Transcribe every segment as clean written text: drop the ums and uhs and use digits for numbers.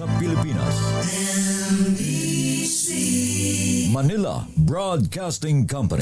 sa Pilipinas. Manila Broadcasting Company.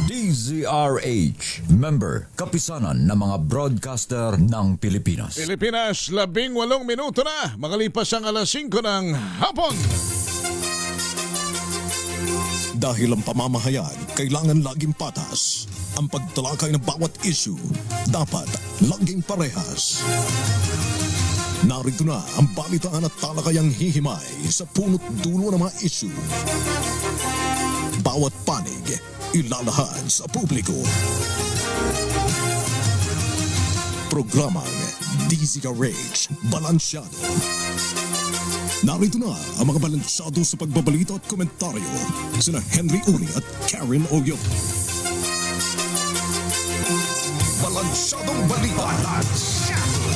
DZRH, member, kapisanan ng mga broadcaster ng Pilipinas. Pilipinas, 18 minuto na, makalipas ang alas 5 ng hapon. Dahil ang pamamahayag kailangan laging patas. Ang pagtalakay ng bawat issue dapat laging parehas. Narito na ang balitaan at talakayang hihimay sa punot dulo ng mga issue. Bawat panig ilalahad sa publiko. Programang DZRH Balansyado. Narito na ang mga balansyado sa pagbabalita at komentaryo sina Henry Uri at Karen Oyo. Balansyadong balita.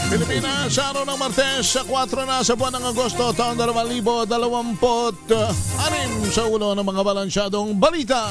Pilipinas, araw ng Martes, sa 4 na sa buwan ng Agosto, taon 2026, sa ulo ng mga balansyadong balita.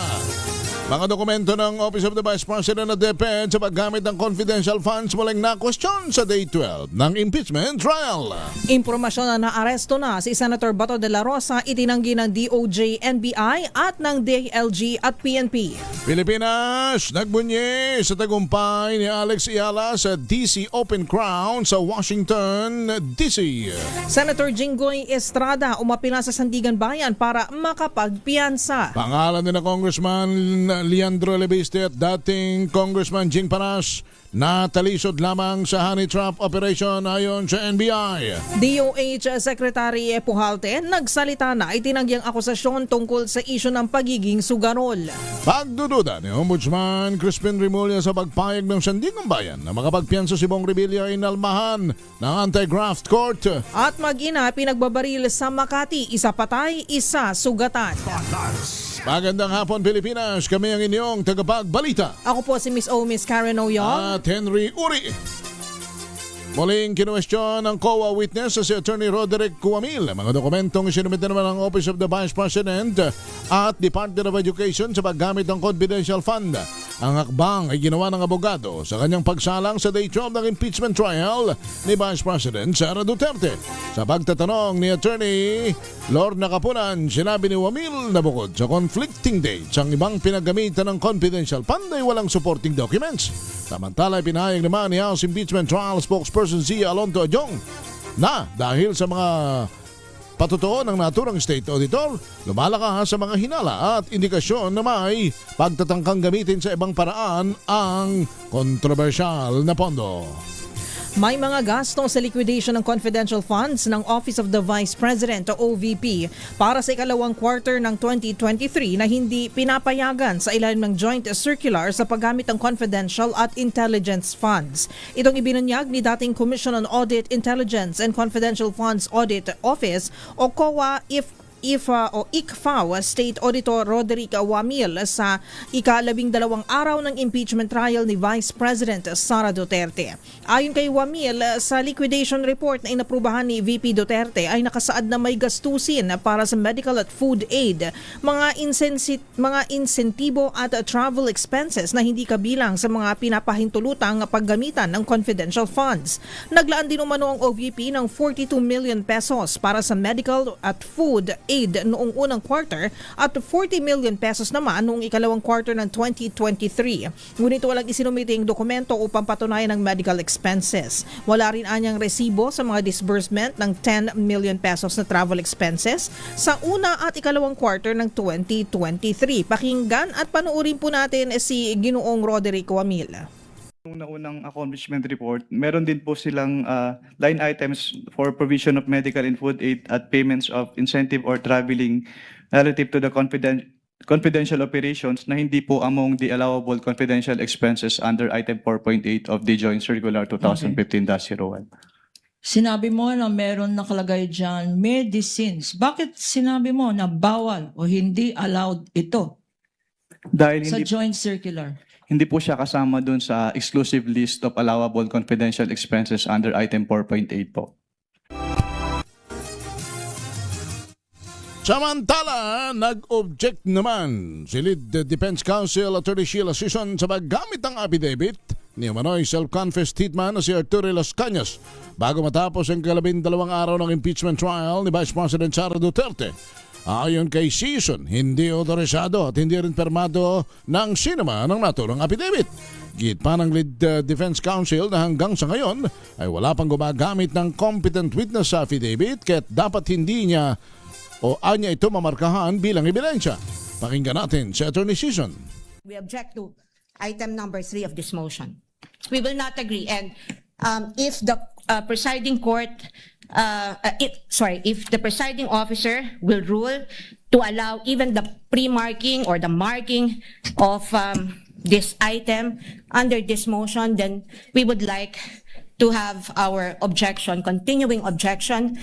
Mga dokumento ng Office of the Vice President at DepEd sa paggamit ng confidential funds muling na-question sa Day 12 ng impeachment trial. Impormasyon na naaresto na si Senator Bato de la Rosa, itinanggi ng DOJ, NBI at ng DILG at PNP. Pilipinas, nagbunyi sa tagumpay ni Alex Ayala sa DC Open Crown sa Washington, D.C. Senator Jinggoy Estrada umapila sa Sandigan Bayan para makapagpiyansa. Pangalan ni na Congressman Leandro Lebiste at dating Congressman Jing Paras natalisod lamang sa honey trap operation ayon sa NBI. DOH Secretary Pujalte nagsalita na, itinanggi ang akusasyon tungkol sa isyu ng pagiging sugarol. Pagdududa ni Ombudsman Crispin Remulla sa pagpayag ng Sandigan Bayan na makapagpiyansa si Bong Revilla ay inalmahan ng Anti-Graft Court. At mag-ina pinagbabaril sa Makati, isa patay, isa sugatan. Magandang hapon Pilipinas, kami ang inyong tagapagbalita. Ako po si Miss O, Miss Karen Oyong. At Henry Uri. Muling kinuwestiyon ng COA witness si Attorney Roderick Cuamil. Mga dokumentong isinumite naman ng Office of the Vice President at Department of Education sa paggamit ng confidential fund. Ang hakbang ay ginawa ng abogado sa kanyang pagsalang sa Day 12 ng impeachment trial ni Vice President Sara Duterte. Sa pagtatanong ni Attorney Lorna Capunan, sinabi ni Cuamil na bukod sa conflicting dates, ang ibang pinagamitan ng confidential fund ay walang supporting documents. Samantala, pinahayag naman ni House Impeachment Trial spokesperson Zia Alonto Adjong na dahil sa mga patutuo ng naturang state auditor, lumalakas sa mga hinala at indikasyon na may pagtatangkang gamitin sa ibang paraan ang kontrobersyal na pondo. May mga gasto sa liquidation ng confidential funds ng Office of the Vice President o OVP para sa ikalawang quarter ng 2023 na hindi pinapayagan sa ilalim ng Joint Circular sa paggamit ng confidential at intelligence funds. Itong ibinunyag ni dating Commission on Audit, Intelligence and Confidential Funds Audit Office o COA ICFAO State Auditor Roderick Cuamil sa ika-12 araw ng impeachment trial ni Vice President Sara Duterte. Ayon kay Cuamil, sa liquidation report na inaprubahan ni VP Duterte ay nakasaad na may gastusin para sa medical at food aid, mga insentibo at travel expenses na hindi kabilang sa mga pinapahintulutang paggamitan ng confidential funds. Naglaan din umano ang OVP ng 42 million pesos para sa medical at food aid noong unang quarter at 40 million pesos naman noong ikalawang quarter ng 2023. Ngunit walang isinumiting dokumento upang patunayan ang medical expenses. Wala rin anyang resibo sa mga disbursement ng 10 million pesos na travel expenses sa una at ikalawang quarter ng 2023. Pakinggan at panuorin po natin si Ginoong Roderick Cuamil. Unang accomplishment report, meron din po silang line items for provision of medical and food aid at payments of incentive or traveling relative to the confidential operations na hindi po among the allowable confidential expenses under item 4.8 of the Joint Circular 2015-01. Sinabi mo na meron nakalagay dyan medicines. Bakit sinabi mo na bawal o hindi allowed ito Dahil sa hindi Joint Circular? Hindi po siya kasama dun sa exclusive list of allowable confidential expenses under item 4.8 po. Samantala, nag-object naman si Lead Defense Counsel Attorney Sheila Sison sa paggamit ng affidavit ni umano'y self-confessed hitman na si Arturo Las Cañas bago matapos ang 12 araw ng impeachment trial ni Vice President Sara Duterte. Ayon kay Season, hindi otorisado at hindi rin permado ng sinema ng naturang affidavit. Git pa ng lead defense counsel na hanggang sa ngayon ay wala pang gumagamit ng competent witness sa affidavit kaya't dapat hindi niya o anya ito mamarkahan bilang ebidensya. Pakinggan natin si Attorney Season. We object to item number 3 of this motion. We will not agree. And if the presiding court, if the presiding officer will rule to allow even the pre-marking or the marking of this item under this motion, then we would like to have our objection, continuing objection.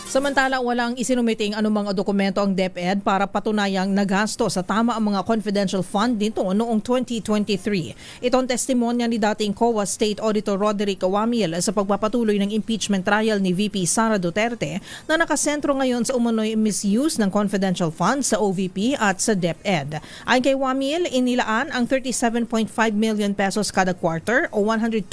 Samantala, walang isinumiting anumang dokumento ang DepEd para patunayang nagasto sa tama ang mga confidential fund nito noong 2023. Ito ang testimonya ni dating COA State Auditor Roderick Wamiel sa pagpapatuloy ng impeachment trial ni VP Sara Duterte na nakasentro ngayon sa umano'y misuse ng confidential funds sa OVP at sa DepEd. Ayon kay Wamiel, inilaan ang 37.5 million pesos kada quarter o 112.5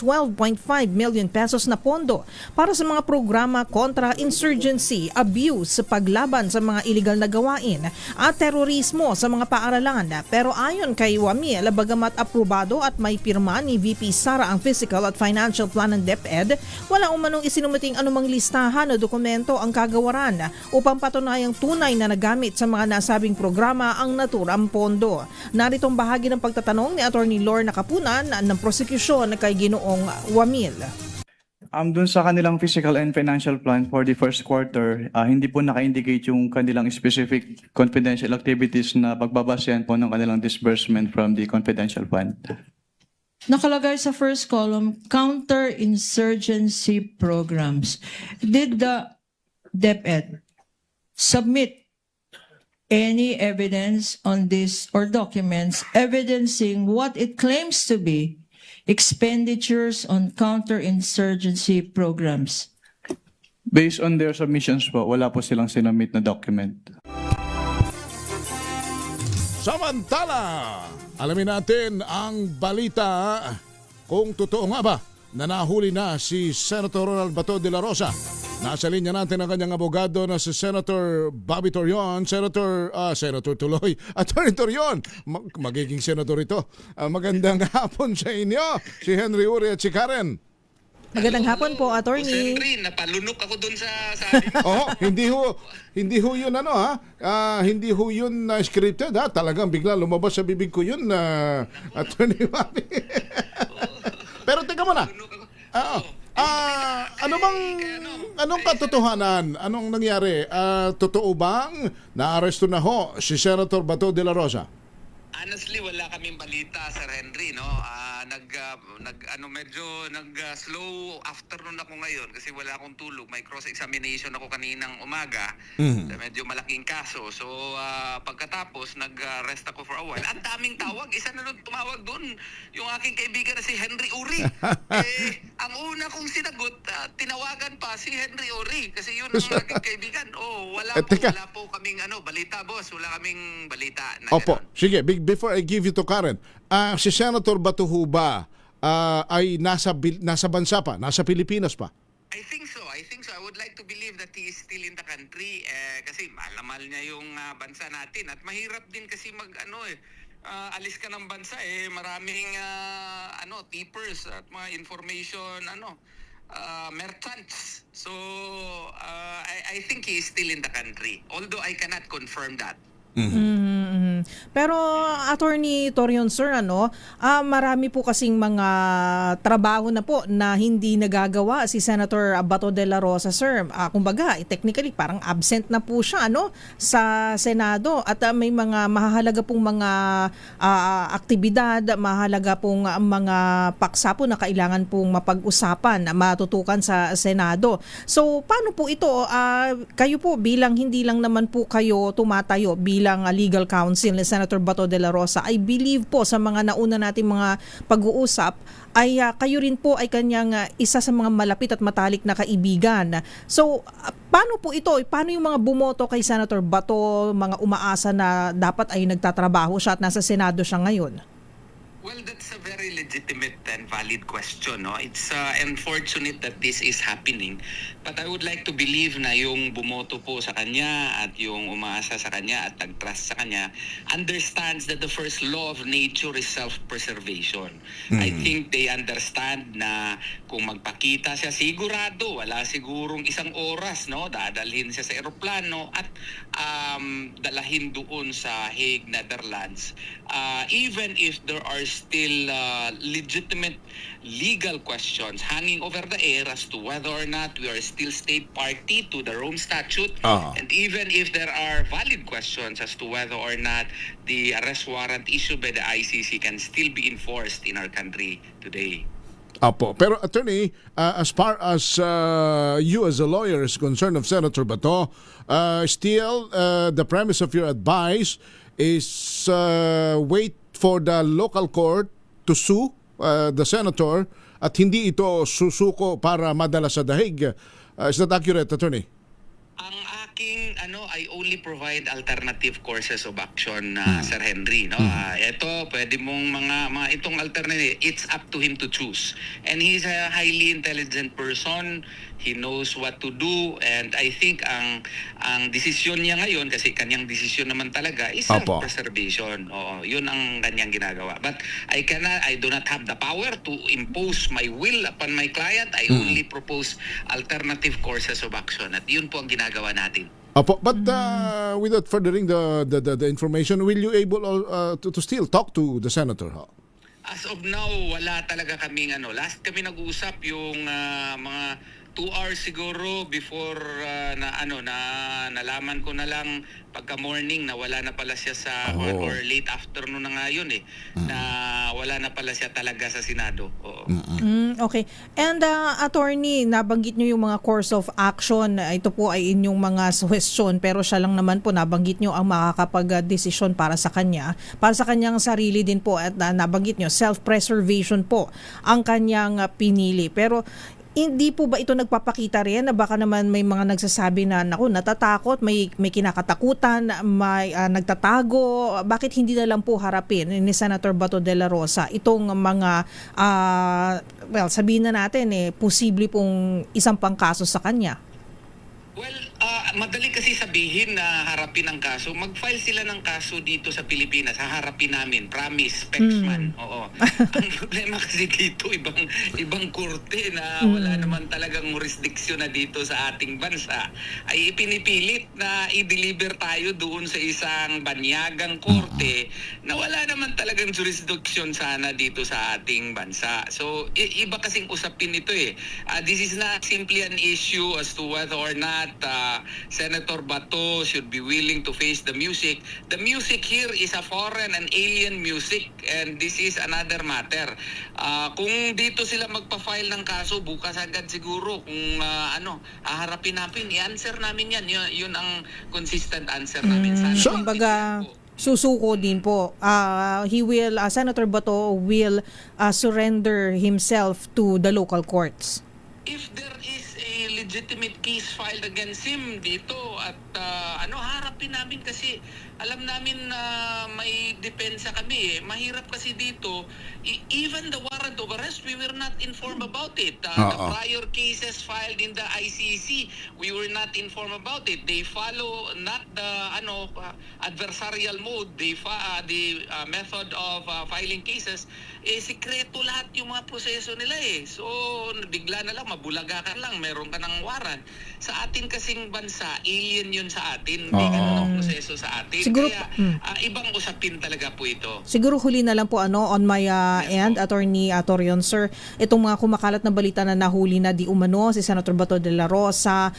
million pesos na pondo para sa mga programa kontra insurgency, abuse sa paglaban sa mga iligal na gawain at terorismo sa mga paaralan. Pero ayon kay Wamiel, bagamat aprobado at may pirma ni VP Sara ang physical at financial plan ng DepEd, wala umanong isinumiting anumang listahan o dokumento ang kagawaran upang patunayang tunay na nagamit sa mga nasabing programa ang naturang pondo. Naritong bahagi ng pagtatanong ni Attorney Lorna Kapunan ng prosekusyon kay Ginoong Wamiel. Dun sa kanilang physical and financial plan for the first quarter, hindi po naka-indicate yung kanilang specific confidential activities na pagbabasehan po ng kanilang disbursement from the confidential fund. Nakalagay sa first column, counter-insurgency programs. Did the DepEd submit any evidence on this or documents evidencing what it claims to be expenditures on counter-insurgency programs? Based on their submissions po, wala po silang sinamit na document. Samantala, alamin natin ang balita kung totoo nga ba na nahuli na si Senator Ronald Bato de la Rosa. Nasa linya natin ang kanyang abogado na si Senator Bobby Torion. Senator tuloy, Attorney Torion, magiging senator ito. Magandang hapon sa inyo, si Henry Uri at si Karen. Magandang hapon po, Attorney. Henry, napalunok ako dun sa sabi mo. Oh, hindi ho yun hindi ho yun scripted ha. Talagang bigla lumabas sa bibig ko yun Attorney Bobby. Pero teka muna. Anong katotohanan? Anong nangyari? Totoo bang naaresto na ho si Senator Bato de la Rosa? Honestly, wala kaming balita, Sir Henry, no? Medyo slow afternoon ako ngayon kasi wala akong tulog. May cross-examination ako kaninang umaga. Medyo malaking kaso. So, pagkatapos, nag-rest ako for a while. Ang daming tawag. Isa na nun tumawag dun. Yung aking kaibigan na si Henry Uri. Ang una kong sinagot, tinawagan pa si Henry Uri kasi yun ang aking kaibigan. Wala po kaming balita, boss. Wala kaming balita. Opo, sige. Before I give you to Karen, si Senator Bato ho ba ay nasa bansa pa, nasa Pilipinas pa? I think so. I would like to believe that he is still in the country kasi mahal niya yung bansa natin at mahirap din kasi alis ka ng bansa maraming tippers at mga information merchants. So I think he is still in the country. Although I cannot confirm that. Pero Attorney Torion, sir, marami po kasing mga trabaho na po na hindi nagagawa si Senator Bato de la Rosa, sir. Kumbaga, technically parang absent na po siya sa Senado at may mga mahalaga pong mga aktibidad, mahalaga pong mga paksa po na kailangan pong mapag-usapan, matutukan sa Senado. So, paano po ito? Kayo po hindi lang naman po kayo tumatayo bilang legal counsel ni Senator Bato de la Rosa. I believe po sa mga nauna nating mga pag-uusap ay kayo rin po ay kanyang isa sa mga malapit at matalik na kaibigan. So, paano po ito? Paano yung mga bumoto kay Senator Bato, mga umaasa na dapat ay nagtatrabaho siya at nasa Senado siya ngayon? Well, that's a very legitimate and valid question. No? It's unfortunate that this is happening. But I would like to believe na yung bumoto po sa kanya at yung umaasa sa kanya at nag-trust sa kanya understands that the first law of nature is self-preservation. I think they understand na kung magpakita siya, sigurado, wala sigurong isang oras, no? Dadalhin siya sa eroplano at dalahin doon sa Hague, Netherlands. Even if there are still legitimate legal questions hanging over the air as to whether or not we are still state party to the Rome Statute, and even if there are valid questions as to whether or not the arrest warrant issued by the ICC can still be enforced in our country today. Apo. Pero attorney, as far as you as a lawyer is concerned of Senator Bato, still the premise of your advice is wait for the local court to sue the senator at hindi ito susuko para madala sa dahig. Is that accurate, attorney? Ang aking I only provide alternative courses of action, Sir Henry, no. Ito pwede mong mga itong alternative, it's up to him to choose. And he's a highly intelligent person. He knows what to do, and I think ang desisyon niya ngayon, kasi kanyang desisyon naman talaga, is Opo. self-preservation. Oo, yun ang kanyang ginagawa. But I do not have the power to impose my will upon my client. I only propose alternative courses of action, at yun po ang ginagawa natin. Apo. But without furthering the information, will you able to still talk to the senator? As of now, wala talaga kaming last kami nag-usap yung mga 2 hours siguro before na nalaman ko na lang pagka morning na wala na pala siya sa or late afternoon na nga yun na wala na pala siya talaga sa Senado. Oo. Okay. And attorney, nabanggit nyo yung mga course of action. Ito po ay inyong mga suggestion, pero siya lang naman po nabanggit nyo ang makakapag-desisyon para sa kanya. Para sa kanyang sarili din po, at nabanggit nyo, self-preservation po ang kanyang pinili. Pero hindi po ba ito nagpapakita rin na baka naman may mga nagsasabi na naku, natatakot, may kinakatakutan, may nagtatago? Bakit hindi na lang po harapin ni Senator Bato de la Rosa itong mga sabihin na natin posible pong isang pangkaso sa kanya? Well, madali kasi sabihin na harapin ang kaso. Mag-file sila ng kaso dito sa Pilipinas. Haharapin namin. Promise. Pexman. Oo. Ang problema kasi dito, ibang korte na wala naman talagang jurisdiction na dito sa ating bansa, ay ipinipilit na i-deliver tayo doon sa isang banyagang korte na wala naman talagang jurisdiction sana dito sa ating bansa. So, iba kasing usapin ito This is not simply an issue as to whether or not Senator Bato should be willing to face the music. The music here is a foreign and alien music, and this is another matter. Kung dito sila magpa-file ng kaso, bukas agad siguro kung haharapin namin, i-answer namin yan. Yun ang consistent answer namin. Sana Kumbaga, susuko din po. Senator Bato will surrender himself to the local courts. If there is a legitimate case filed against him dito at harapin namin, kasi alam namin na may depensa kami Mahirap kasi dito, even the warrant of arrest, we were not informed about it. The prior cases filed in the ICC, we were not informed about it. They follow not the adversarial mode. The method of filing cases, sikreto lahat yung mga proseso nila So bigla na lang, mabulaga ka lang, meron ka ng warrant. Sa atin kasing bansa, alien yun sa atin. Hindi ganun ang proseso sa atin. Siguro, Kaya ibang usapin talaga po ito. Siguro huli na lang po on my end, Attorney Torion, sir, itong mga kumakalat na balita na nahuli na di umano si Senator Bato de la Rosa,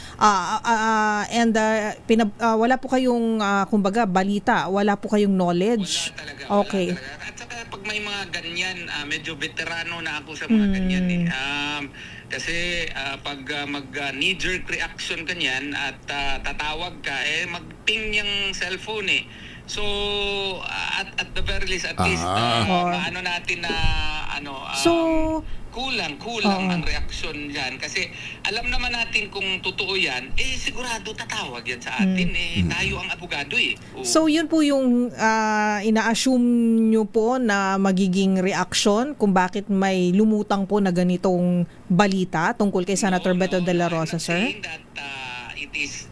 wala po kayong kumbaga balita, wala po kayong knowledge. Wala talaga. Okay. Wala talaga. At saka pag may mga ganyan, medyo veterano na ako sa mga ganyan kasi pag mag-knee-jerk reaction ka niyan at tatawag ka, mag-ping yung cellphone So, at the very least, at least, natin na, So, kulang ang reaksyon dyan. Kasi alam naman natin kung totoo yan, sigurado tatawag yan sa atin. Tayo ang abogado Oo. So yun po yung ina-assume nyo po na magiging reaksyon kung bakit may lumutang po na ganitong balita tungkol kay Senator Beto de la Rosa, I'm not sir? saying that it is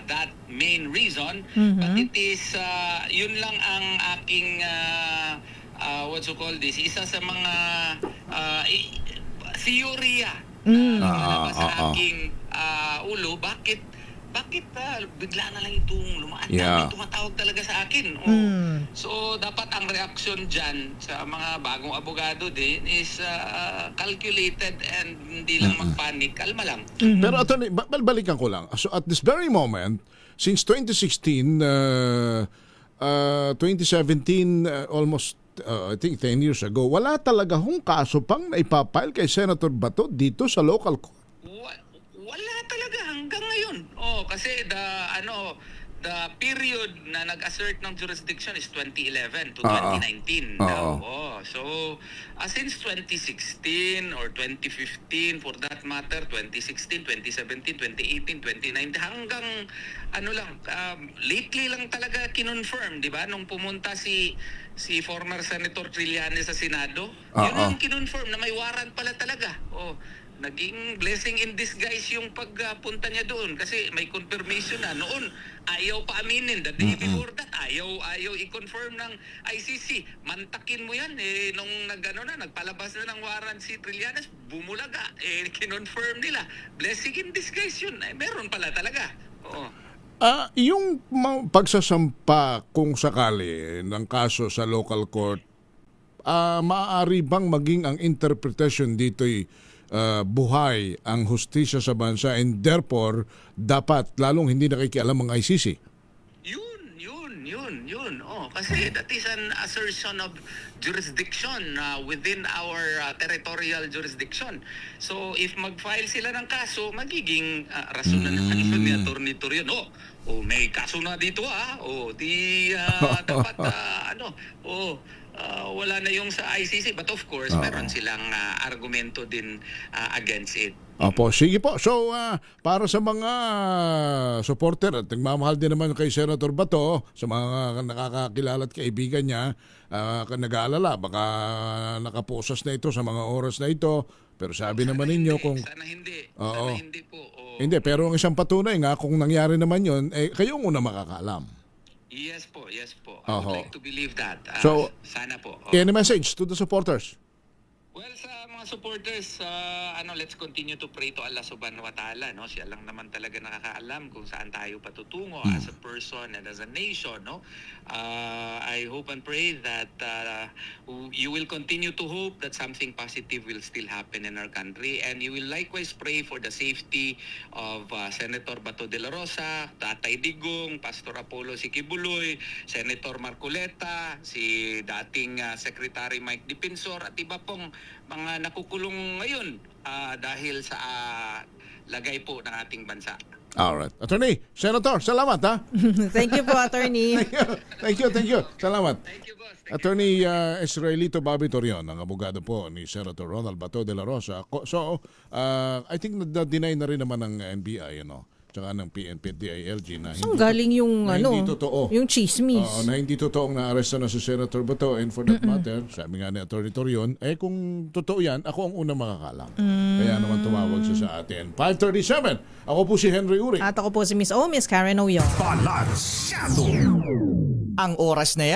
that main reason, but it is, yun lang ang aking, what you call this, isa sa mga theory na lumalabas sa aking ulo. Bakit bigla na lang itong lumaan? Yeah. May tumatawag talaga sa akin. So, dapat ang reaksyon dyan sa mga bagong abogado din is calculated and hindi lang magpanik. Kalma lang. Pero attorney, balikan ko lang. So at this very moment, since 2016, 2017, almost I think 10 years ago, wala talaga hong kaso pang naipapile kay Senator Bato dito sa local court. Wala talaga hanggang ngayon. Kasi the period na nag-assert ng jurisdiction is 2011 to 2019 now. So since 2016 or 2015 for that matter, 2016, 2017, 2018, 2019 hanggang lately lang talaga kinonfirm, 'di ba? Nung pumunta si former Senator Trillanes sa Senado, yun ang kinonfirm na may warrant pala talaga. Naging blessing in disguise yung pagpunta niya doon kasi may confirmation na noon. Ayaw pa aminin. The day before that, ayaw i-confirm ng ICC. Mantakin mo yan. Nung nagpalabas na ng warrant si Trillanes, bumulaga. Kinonfirm nila. Blessing in disguise yun. Meron pala talaga. Yung pagsasampa kung sakali ng kaso sa local court, maaari bang maging ang interpretation dito'y buhay ang hustisya sa bansa and therefore dapat lalong hindi nakikialam ang ICC? Yun. Kasi that is an assertion of jurisdiction within our territorial jurisdiction. So if mag-file sila ng kaso, magiging rason na naman yun ni Atty. Torion. May kaso na dito dapat wala na yung sa ICC. But of course, meron silang argumento din against it. Opo, sige po. So, para sa mga supporter at nagmamahal din naman kay Senator Bato, sa mga nakakakilala at kaibigan niya, nag-aalala, baka nakapusas na ito sa mga oras na ito. Pero sabi naman ninyo kung... Sana hindi. Sana hindi po. Hindi, pero ang isang patunay nga, kung nangyari naman yun, kayo ang una makakaalam. Yes po. I would like to believe that. So, sana po. Any message to the supporters? Well, sa mga supporters, let's continue to pray to Allah subhanahu wa ta'ala. Siya lang naman talaga nakakaalam kung saan tayo patutungo as a person and as a nation. I hope and pray that you will continue to hope that something positive will still happen in our country. And you will likewise pray for the safety of Senator Bato de la Rosa, Tatay Digong, Pastor Apollo Sikibuloy, Senator Marcoleta, si dating Secretary Mike Dipinsor at iba pong mga nakukulong ngayon dahil sa lagay po ng ating bansa. Alright. Attorney, Senator, salamat ha. Thank you po, attorney. Thank you. Salamat. Thank you, boss. Attorney Israelito Bobby Torion, ang abogado po ni Senator Ronald Bato de la Rosa. So, I think na-deny na rin naman ng NBI, tsaka ng PNP at DILG na Saan galing yung hindi totoo. yung chismis? Na hindi totoong na-arresta na si Senator Bato, and for that matter, sabi nga ni Atty. Torion, kung totoo yan, ako ang unang makakalam. Kaya naman tumawag siya sa atin. 5:37. Ako po si Henry Uri. At ako po si Miss Miss Karen Oyong. Balansyado. Ang oras na yan.